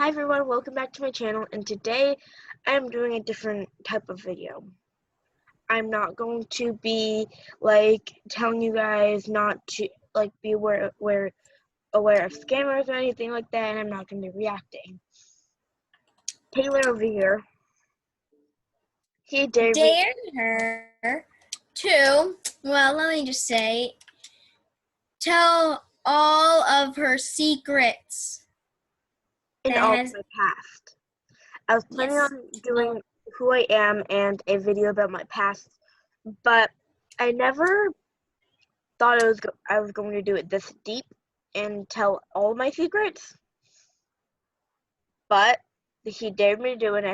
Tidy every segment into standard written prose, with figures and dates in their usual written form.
Hi everyone, welcome back to my channel, and today I'm doing a different type of video. I'm not going to be telling you guys not to be aware of scammers or anything like that, and I'm not going to be reacting. Taylor over here, he dared her to, well, let me just say, tell all of her secrets. in all of my past. I was planning on doing who I am and a video about my past, but I never thought I was going to do it this deep and tell all my secrets. But he dared me to do it, and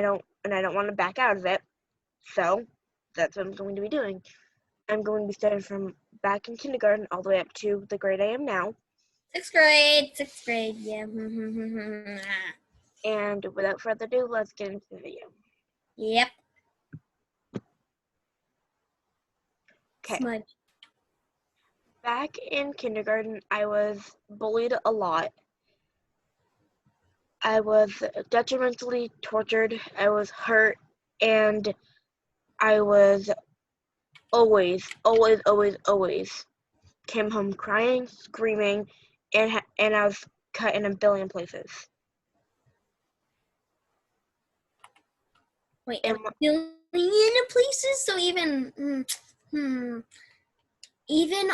I don't want to back out of it. So that's what I'm going to be doing. I'm going to be starting from back in kindergarten all the way up to the grade I am now. Sixth grade, yeah. And without further ado, let's get into the video. Yep. Okay. Smudge. Back in kindergarten, I was bullied a lot. I was detrimentally tortured. I was hurt, and I was always came home crying, screaming, and I was cut in a billion places. Wait, a billion places? So even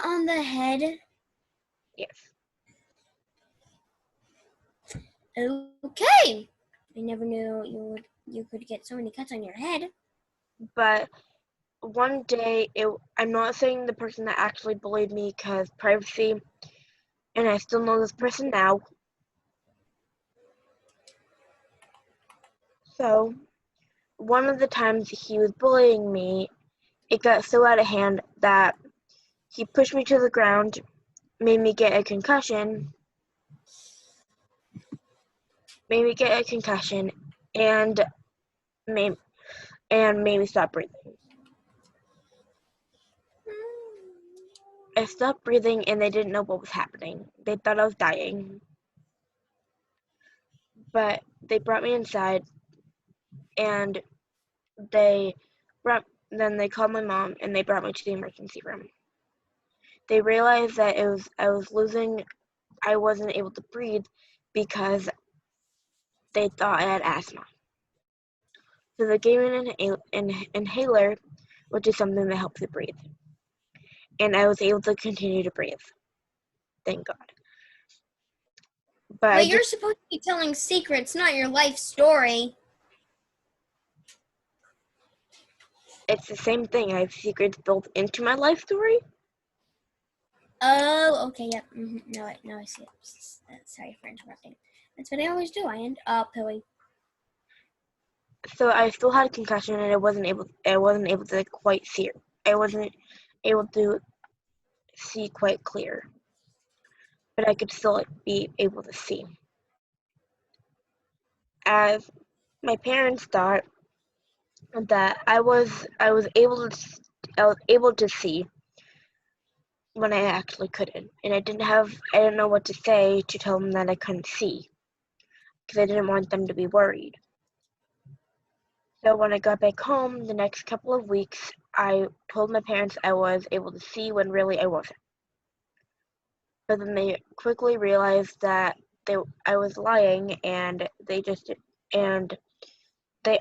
on the head? Yes. Okay. I never knew you could get so many cuts on your head. But one day, I'm not saying the person that actually bullied me because privacy, and I still know this person now. So, one of the times he was bullying me, it got so out of hand that he pushed me to the ground, made me get a concussion, and made me stop breathing. I stopped breathing, and they didn't know what was happening. They thought I was dying. But they brought me inside, and then they called my mom, and they brought me to the emergency room. They realized that I wasn't able to breathe because they thought I had asthma. So they gave me an inhaler, which is something that helps you breathe. And I was able to continue to breathe. Thank God. But you're supposed to be telling secrets, not your life story. It's the same thing. I have secrets built into my life story. Oh, okay, yep. No, I see it. Sorry for interrupting. That's what I always do. I end up Pilly. So I still had a concussion, and I wasn't able to quite see it. I wasn't able to see quite clear, but I could still be able to see. As my parents thought that I was able to see when I actually couldn't, and I didn't know what to say to tell them that I couldn't see, because I didn't want them to be worried. So when I got back home the next couple of weeks, I told my parents I was able to see when really I wasn't. But then they quickly realized that I was lying, and they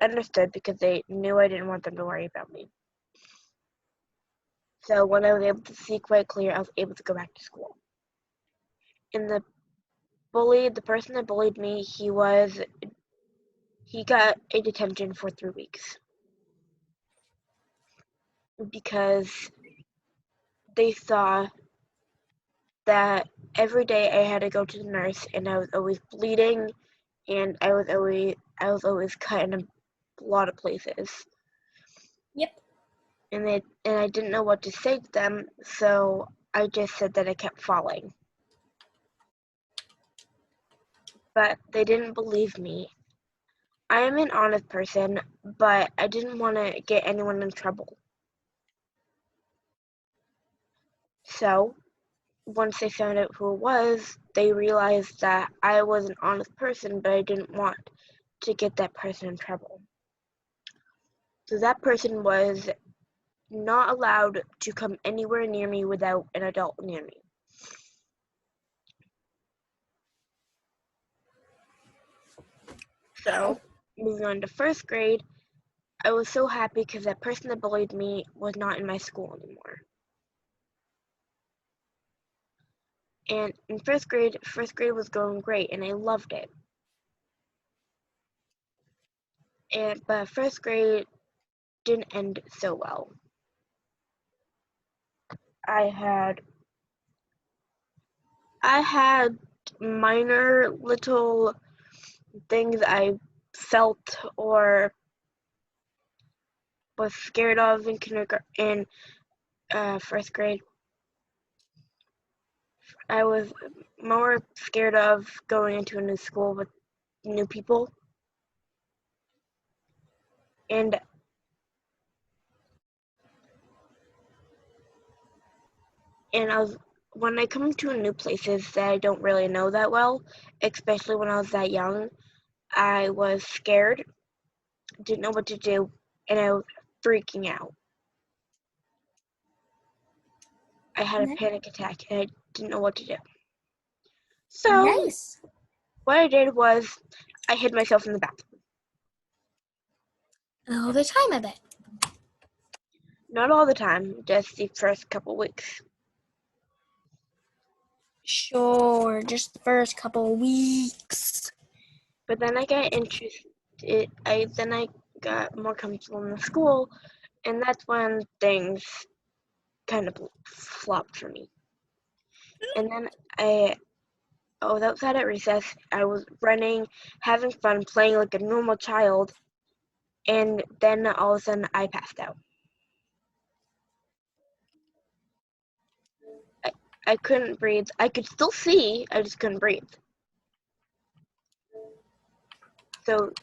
understood because they knew I didn't want them to worry about me. So when I was able to see quite clear, I was able to go back to school. And the person that bullied me, he got a detention for 3 weeks. Because they saw that every day I had to go to the nurse, and I was always bleeding, and I was always cut in a lot of places. Yep. And I didn't know what to say to them, so I just said that I kept falling. But they didn't believe me. I am an honest person, but I didn't want to get anyone in trouble. So once they found out who it was, they realized that I was an honest person, but I didn't want to get that person in trouble. So that person was not allowed to come anywhere near me without an adult near me. So, moving on to first grade, I was so happy because that person that bullied me was not in my school anymore. And in first grade was going great and I loved it. But first grade didn't end so well. I had minor little things I felt or was scared of in first grade. I was more scared of going into a new school with new people. And when I come to new places that I don't really know that well, especially when I was that young, I was scared, didn't know what to do, and I was freaking out. I had a panic attack and I didn't know what to do. So Nice. what I did was I hid myself in the bathroom. All the time, I bet. Not all the time, just the first couple weeks. Sure, just the first couple of weeks. But then I got interested. I got more comfortable in the school, and that's when things kind of flopped for me. And then I was outside at recess. I was running, having fun, playing like a normal child, and then all of a sudden I passed out. I couldn't breathe. I could still see, I just couldn't breathe. So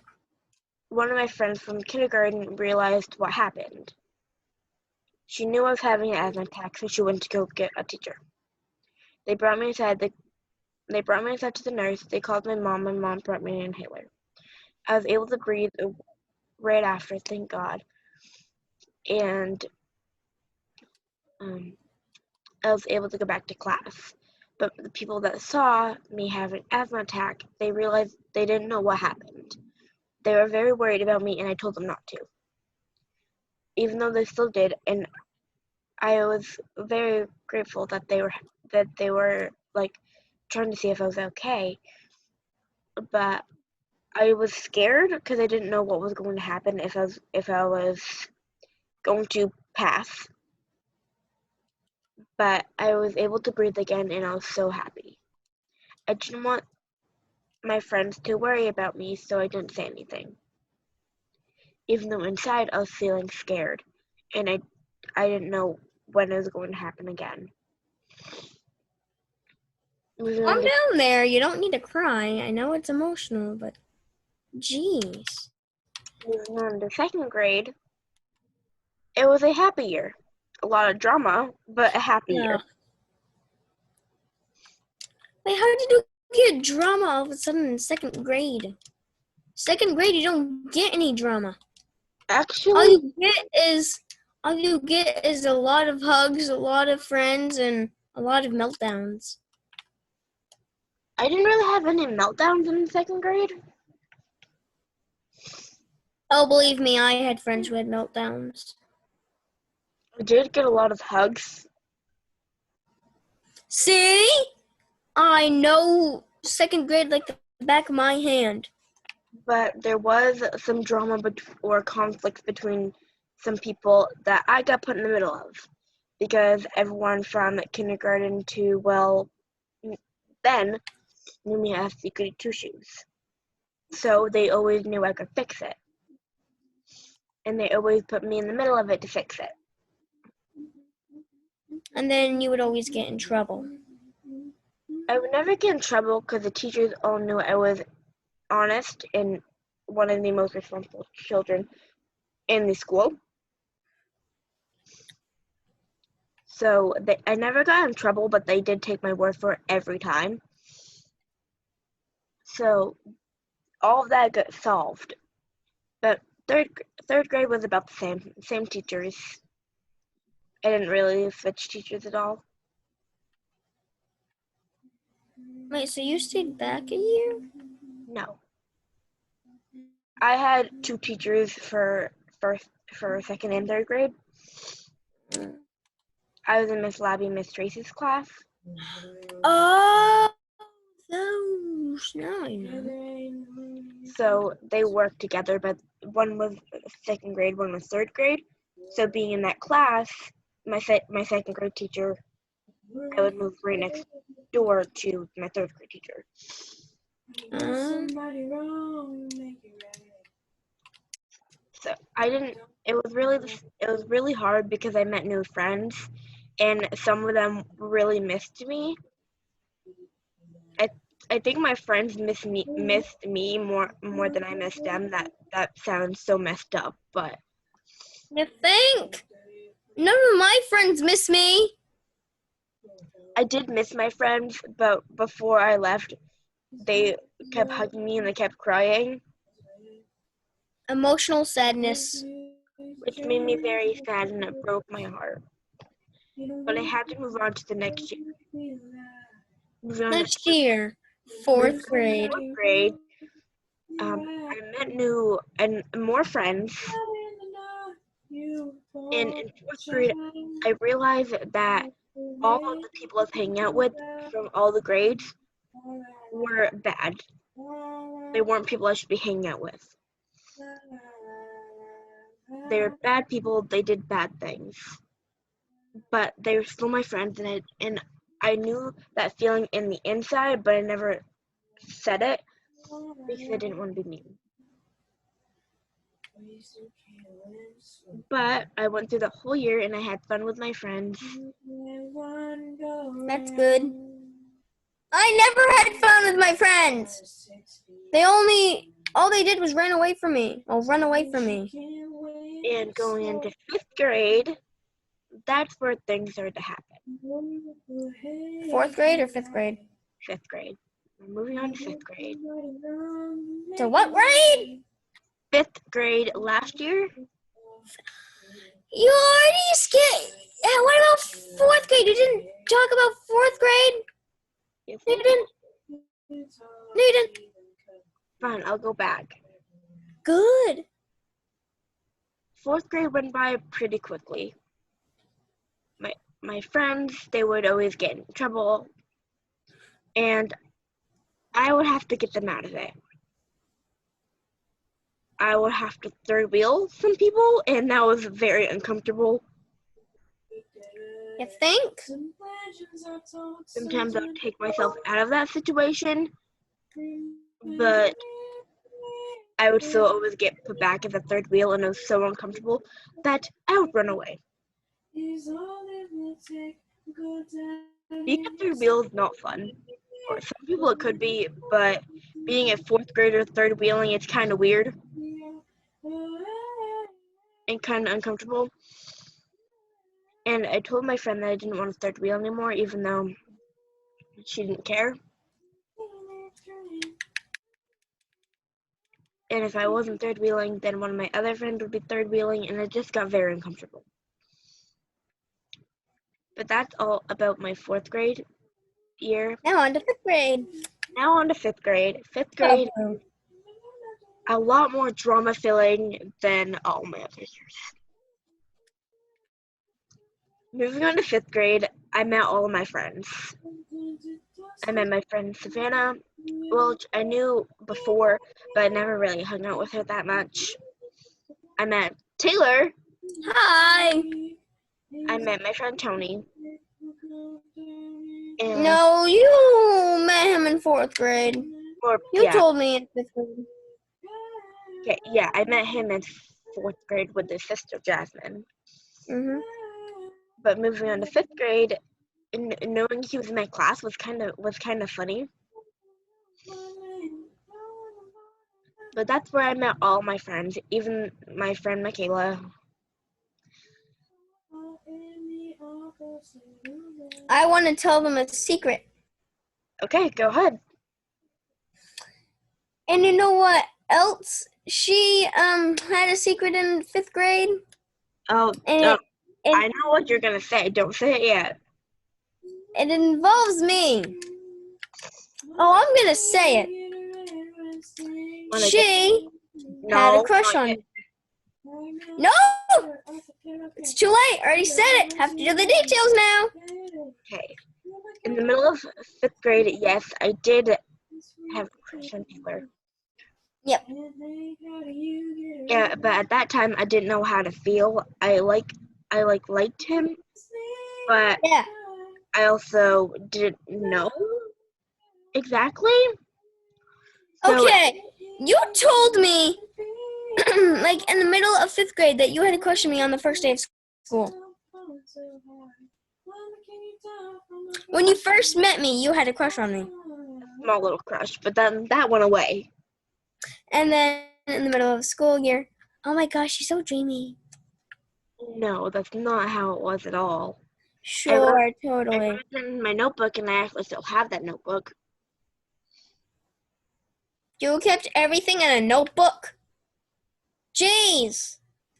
one of my friends from kindergarten realized what happened. She knew I was having an asthma attack, so she went to go get a teacher. They brought me inside to the nurse. They called my mom. My mom brought me an inhaler. I was able to breathe right after, thank God. And I was able to go back to class. But the people that saw me have an asthma attack, they realized they didn't know what happened. They were very worried about me, and I told them not to. Even though they still did, and I was very grateful that they were like trying to see if I was okay. But I was scared because I didn't know what was going to happen if I was going to pass. But I was able to breathe again, and I was so happy. I didn't want my friends to worry about me, so I didn't say anything. Even though inside I was feeling scared, and I didn't know when it was going to happen again. Calm down there. You don't need to cry. I know it's emotional, but jeez. Moving on to second grade, it was a happy year. A lot of drama, but a happy year. Wait, how did you get drama all of a sudden in second grade? Second grade, you don't get any drama. Actually, all you get is a lot of hugs, a lot of friends, and a lot of meltdowns. I didn't really have any meltdowns in second grade. Oh, believe me, I had friends who had meltdowns. I did get a lot of hugs. See? I know second grade like the back of my hand. But there was some drama or conflict between some people that I got put in the middle of. Because everyone from kindergarten to, well, then knew me as the goody two-shoes. So they always knew I could fix it. And they always put me in the middle of it to fix it. And then you would always get in trouble. I would never get in trouble because the teachers all knew I was honest and one of the most responsible children in the school. So I never got in trouble, but they did take my word for it every time. So all of that got solved. But third grade was about the same teachers. I didn't really switch teachers at all. Wait, so you stayed back a year? No. I had 2 teachers for second and third grade. I was in Miss Labby, Miss Tracy's class. Oh, those. Now I know. So they worked together, but one was second grade, one was third grade. So being in that class, my second grade teacher, I would move right next door to my third grade teacher. So I didn't. It was really hard because I met new friends, and some of them really missed me. I think my friends missed me more than I missed them. That sounds so messed up, but You think? None of my friends miss me. I did miss my friends. But before I left, they kept hugging me and they kept crying, Emotional sadness. which made me very sad and it broke my heart. But I had to move on to the next year. Next year, fourth grade. Fourth grade, I met new and more friends. And in fourth grade, I realized that all of the people I was hanging out with from all the grades were bad. They weren't people I should be hanging out with. They were bad people. They did bad things, but they were still my friends, and I knew that feeling in the inside, but I never said it because I didn't want to be mean. But I went through the whole year and I had fun with my friends. That's good. I never had fun with my friends. All they did was run away from me. And going into 5th grade, that's where things started to happen. Fourth grade or fifth grade? 5th grade. We're moving on to 5th grade. To what grade? 5th grade last year. You already skipped. Yeah, what about fourth grade? You didn't talk about fourth grade? Yes, No, you didn't. No, you didn't. Fine, I'll go back. Good. 4th grade went by pretty quickly. My friends, they would always get in trouble, and I would have to get them out of it. I would have to third wheel some people, and that was very uncomfortable. You think? Sometimes I would take myself out of that situation, but I would still always get put back at the third wheel, and it was so uncomfortable that I would run away. Being a third wheel is not fun. For some people it could be, but being a 4th grader third wheeling, it's kind of weird and kind of uncomfortable. And I told my friend that I didn't want to third wheel anymore, even though she didn't care. And if I wasn't third wheeling, then one of my other friends would be third wheeling, and it just got very uncomfortable. But that's all about my 4th grade year. Now on to fifth grade. Now on to 5th grade. 5th grade, a lot more drama filling than all my other years. Moving on to 5th grade, I met all of my friends. I met my friend Savannah, which I knew before, but I never really hung out with her that much. I met Taylor. Hi. I met my friend Tony. And No, you met him in fourth grade. You told me in fifth grade. Yeah, I met him in 4th grade with his sister Jasmine. Mhm. But moving on to 5th grade, knowing he was in my class was kind of funny. But that's where I met all my friends, even my friend Michaela. I want to tell them a secret. Okay, go ahead. And you know what else? She had a secret in 5th grade, Oh, and oh, it, I know what you're gonna say. Don't say it yet. it involves me. Oh, I'm gonna say it. When I get She had a no, crush not on yet. me. No! It's too late. I already said it. Have to do the details now. Okay. In the middle of 5th grade, yes, I did have a crush on Taylor. Yep. Yeah, but at that time I didn't know how to feel. I liked him, but Yeah. I also didn't know exactly. So Okay. You told me, like in the middle of 5th grade, that you had a crush on me on the first day of school. When you first met me, you had a crush on me. small little crush, but then that went away. And then in the middle of school year, oh my gosh, you're so dreamy. No, that's not how it was at all. Sure, I totally. wrote it in my notebook, and I actually still have that notebook. You kept everything in a notebook? Jeez,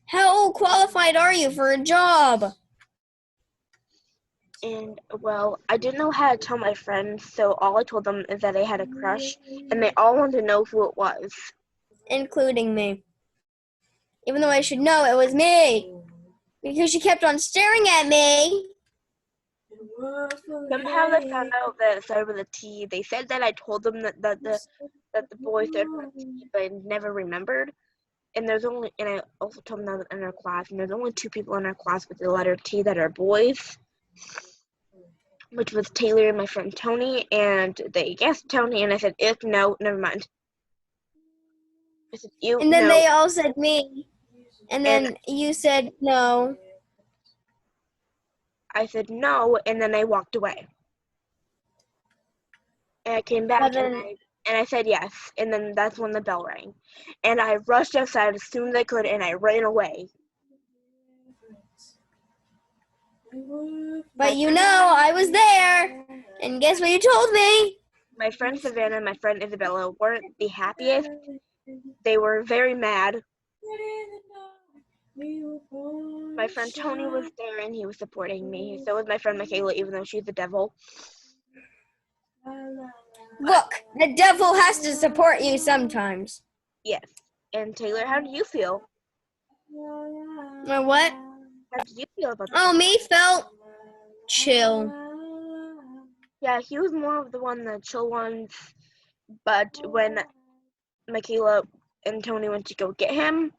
how qualified are you for a job? And, well, I didn't know how to tell my friends, so all I told them is that I had a crush, and they all wanted to know who it was. Including me. Even though I should know it was me. Because she kept on staring at me. Somehow they found out that it started with a T. They said that I told them that the boy started with a T, but I never remembered. And I also told them that in our class, and there's only 2 people in our class with the letter T that are boys, which was Taylor and my friend Tony, and they guessed Tony, and I said, no, never mind. I said, And then no. they all said me. And And then you said no. I said no, and then I walked away. And I came back, and I said yes, and then that's when the bell rang. And I rushed outside as soon as I could, and I ran away. But you know, I was there. And guess what you told me? My friend Savannah and my friend Isabella weren't the happiest. They were very mad. My friend Tony was there, and he was supporting me. So was my friend Michaela, even though she's the devil. Look, the devil has to support you sometimes. Yes. And Taylor, how do you feel? Or what? How do you feel about that? Oh, me felt chill. Yeah, he was more of the chill ones. But when Michaela and Tony went to go get him,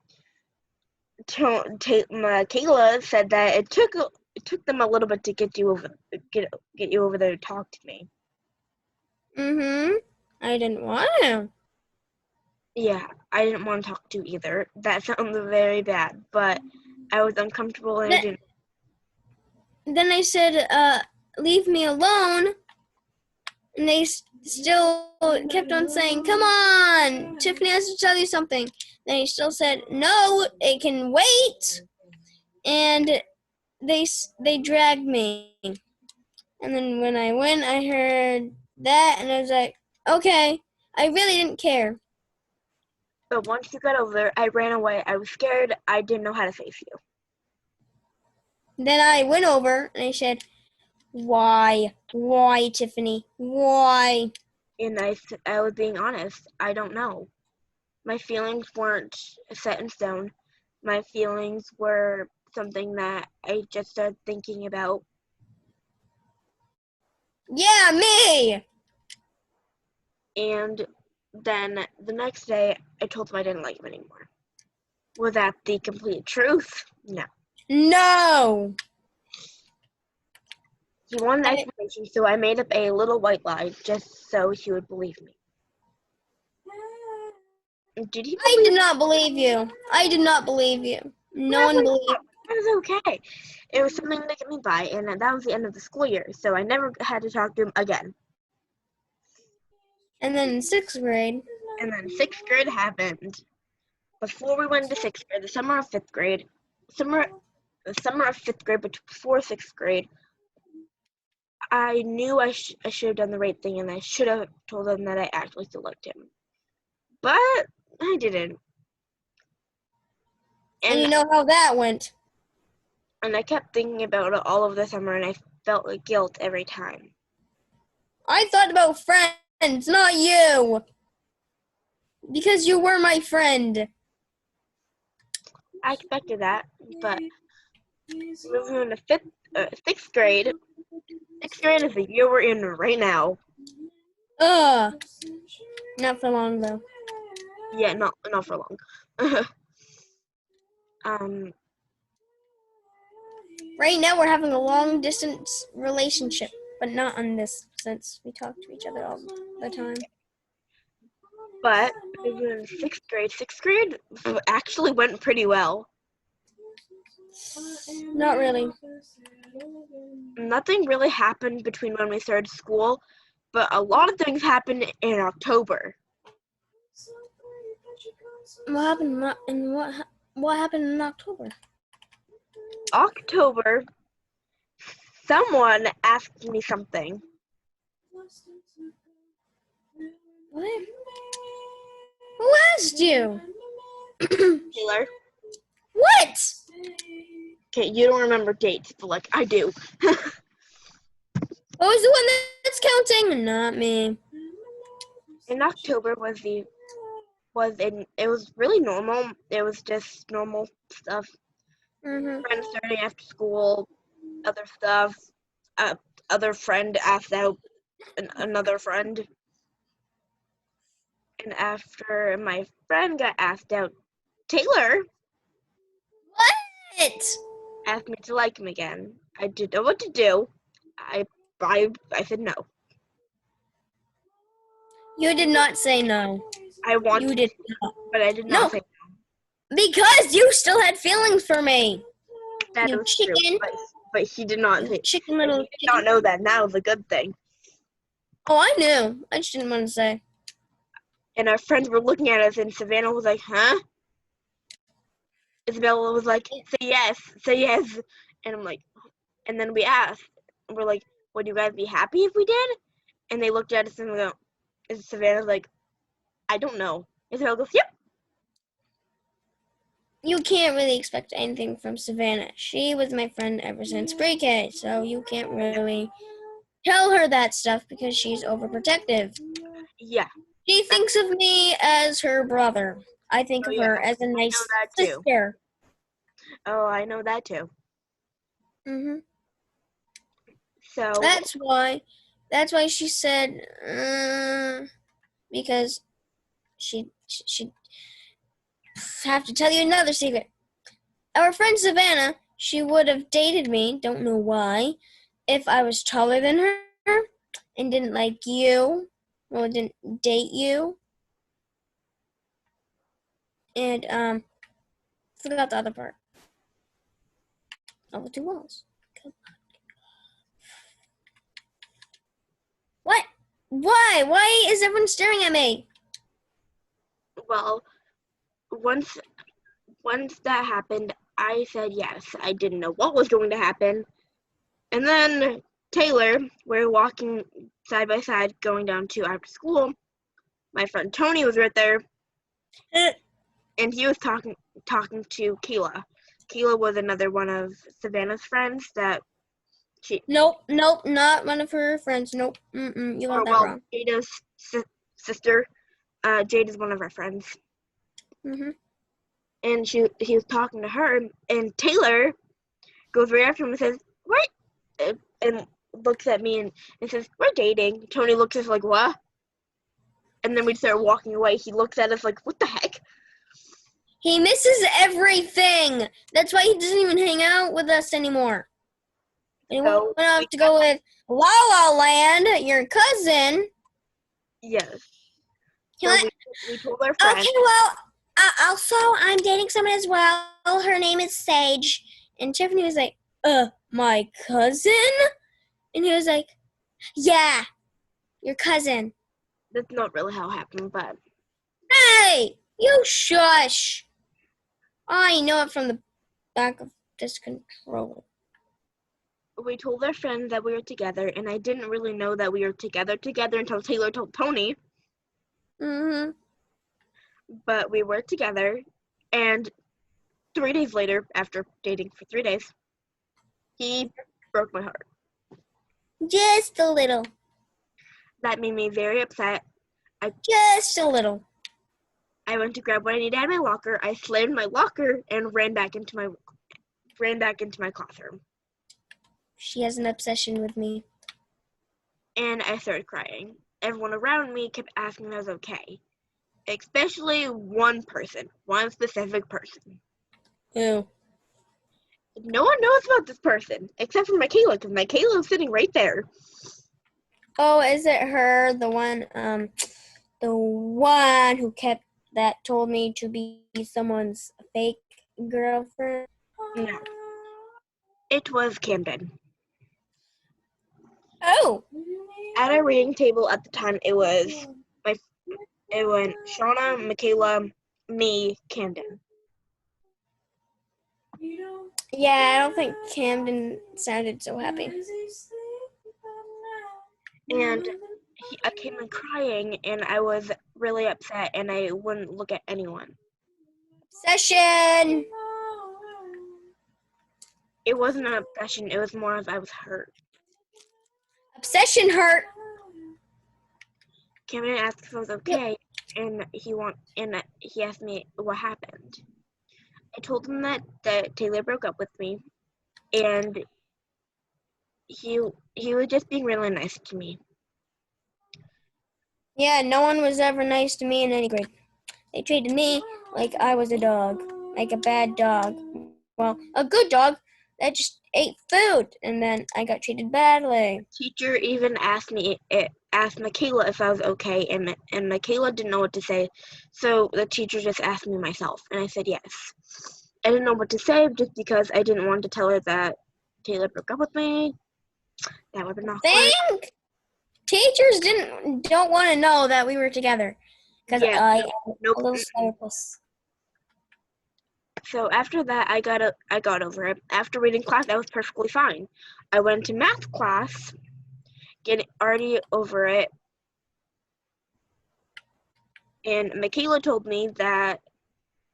Michaela said that it took them a little bit to get you over there to talk to me. I didn't want to. Yeah, I didn't want to talk to either. That sounded very bad, but I was uncomfortable and I didn't. Then I said, leave me alone. And they still kept on saying, come on, Tiffany has to tell you something. Then he still said, no, it can wait. And they dragged me. And then when I went, I heard that, and I was like, okay, I really didn't care. But once you got over there, I ran away. I was scared. I didn't know how to face you. Then I went over, and I said, why, Tiffany, why? And I was being honest. I don't know. My feelings weren't set in stone. My feelings were something that I just started thinking about. Yeah, me! And then the next day, I told him I didn't like him anymore. Was that the complete truth? No. No! He wanted an explanation, so I made up a little white lie just so he would believe me. Did he? I did not believe you. I did not believe you. No one believed. That was okay. It was something to get me by, and that was the end of the school year, so I never had to talk to him again. And then in 6th grade. And then 6th grade happened. Before we went into 6th grade, the summer of 5th grade, but before 6th grade, I knew I should have done the right thing, and I should have told him that I actually still liked him. But I didn't. And you And know how that went. I kept thinking about it all of the summer, and I felt like guilt every time. I thought about friends, not you. Because you were my friend. I expected that, but moving on to sixth grade. Sixth grade is the year we're in right now. Not for long though. Yeah, not for long. Right now we're having a long distance relationship, but not on this since we talk to each other all the time. But moving on to sixth grade actually went pretty well. Not really. Nothing really happened between when we started school, but a lot of things happened in October. What happened in what happened in October? October, someone asked me something. What? Who asked you? Taylor. What? Okay, you don't remember dates, but like I do. What was the one that's counting? Not me. In October it was really normal. It was just normal stuff. Mm-hmm. Friends starting after school, other stuff. Other friend asked out another friend. And after my friend got asked out, Taylor What? asked me to like him again. I didn't know what to do. I said no. You did not say no. I wanted You did to, not. but I did No. not say no. Because you still had feelings for me. That You was chicken. true, but he did not You say. chicken He little did chicken. not know that. Now is a good thing. Oh, I knew. I just didn't want to say. And our friends were looking at us, and Savannah was like, "Huh?" Isabella was like, say yes. And I'm like, and then we asked, and we're like, would you guys be happy if we did? And they looked at us and we go, and Savannah's like, I don't know. Isabella goes, yep. You can't really expect anything from Savannah. She was my friend ever since pre-K, so you can't really tell her that stuff because she's overprotective. Yeah. She thinks of me as her brother. I think of her as a nice sister. Oh, I know that too. Mhm. So That's why she said because she have to tell you another secret. Our friend Savannah, she would have dated me, don't know why, if I was taller than her and didn't like you, or didn't date you. And forgot the other part. Oh, the two walls. What? Why? Why is everyone staring at me? well, once that happened, I said yes. I didn't know what was going to happen. And then Taylor, we're walking side by side going down to after school. My friend Tony was right there. And he was talking to Kayla. Kayla was another one of Savannah's friends that she. Nope, not one of her friends. Nope, you got that wrong. Jada's sister. Jade is one of our friends. Mhm. And he was talking to her, and Taylor goes right after him and says, "What?" And looks at me and says, "We're dating." Tony looks at us like, "What?" And then we start walking away. He looks at us like, "What the heck?" He misses everything. That's why he doesn't even hang out with us anymore. And he went off to go with La La Land, your cousin. Yes. So we told our friend. Okay, well, also, I'm dating someone as well. Her name is Sage. And Tiffany was like, my cousin? And he was like, yeah, your cousin. That's not really how it happened, but. Hey, you shush. I know it from the back of this controller. we told our friends that we were together, and I didn't really know that we were together until Taylor told Tony. Mhm. But we were together, and 3 days later, after dating for 3 days, he broke my heart. Just a little. That made me very upset. Just a little. I went to grab what I needed out of my locker. I slammed my locker and ran back into my classroom. She has an obsession with me. And I started crying. Everyone around me kept asking if I was okay. Especially one specific person. Who? No one knows about this person, except for Michaela, because Michaela is sitting right there. Oh, is it her, the one who told me to be someone's fake girlfriend? No. It was Camden. Oh. At our reading table at the time, it went Shauna, Michaela, me, Camden. Yeah, I don't think Camden sounded so happy. And I came in crying, and I was really upset, and I wouldn't look at anyone. Obsession! It wasn't an obsession. It was more of I was hurt. Obsession hurt. Camden asked if I was okay, and he asked me what happened. I told him that Taylor broke up with me, and he was just being really nice to me. Yeah, no one was ever nice to me in any grade. They treated me like I was a dog, like a bad dog. Well, a good dog that just ate food, and then I got treated badly. Teacher even asked Michaela if I was okay, and Michaela didn't know what to say, so the teacher just asked me myself, and I said yes. I didn't know what to say just because I didn't want to tell her that Taylor broke up with me. That would have been awkward. Teachers don't want to know that we were together, because I am a little therapist. So after that, I got over it. After reading class, I was perfectly fine. I went to math class, getting already over it, and Michaela told me that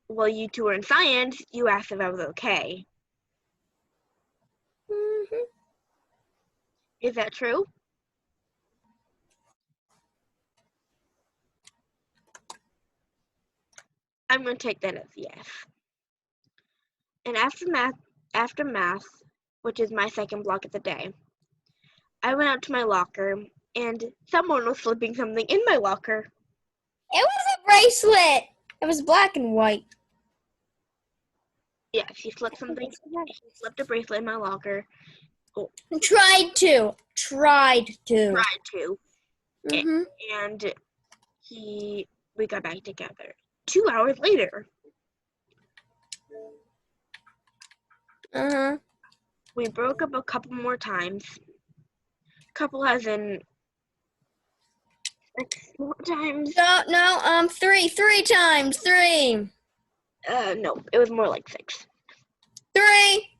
while you two were in science, you asked if I was okay. Mm-hmm. Is that true? I'm going to take that as yes. And after math, which is my second block of the day, I went out to my locker, and someone was slipping something in my locker. It was a bracelet. It was black and white. Yes, he slipped something. He slipped a bracelet in my locker. Oh. Tried to. Mm-hmm. And we got back together 2 hours later. We broke up a couple more times. Couple as in 6 more times. No, three times. No, it was more like 6. 3.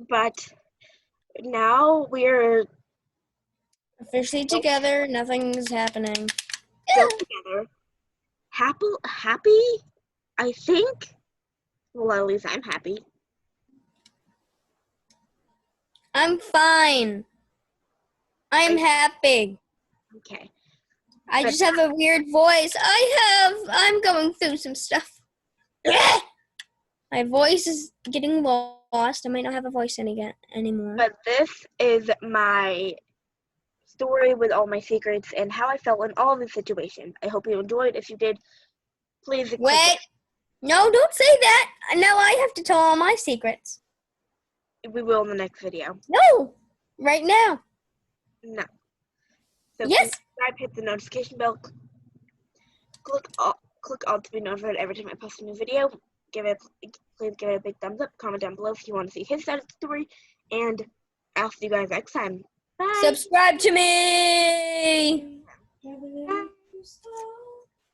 But now we're officially together. Nothing is happening. Still together. Happy? I think. Well, at least I'm happy. I'm fine. I'm happy. Okay. I just have a weird voice. I'm going through some stuff. My voice is getting lost. I might not have a voice anymore. But this is my story with all my secrets and how I felt in all the situations. I hope you enjoyed. If you did, please. Wait. No, don't say that. Now I have to tell all my secrets. We will in the next video. No, right now. No. So yes. Subscribe, hit the notification bell. Click all to be notified every time I post a new video. Please give it a big thumbs up. Comment down below if you want to see his side of the story. And I'll see you guys next time. Bye. Subscribe to me. Bye.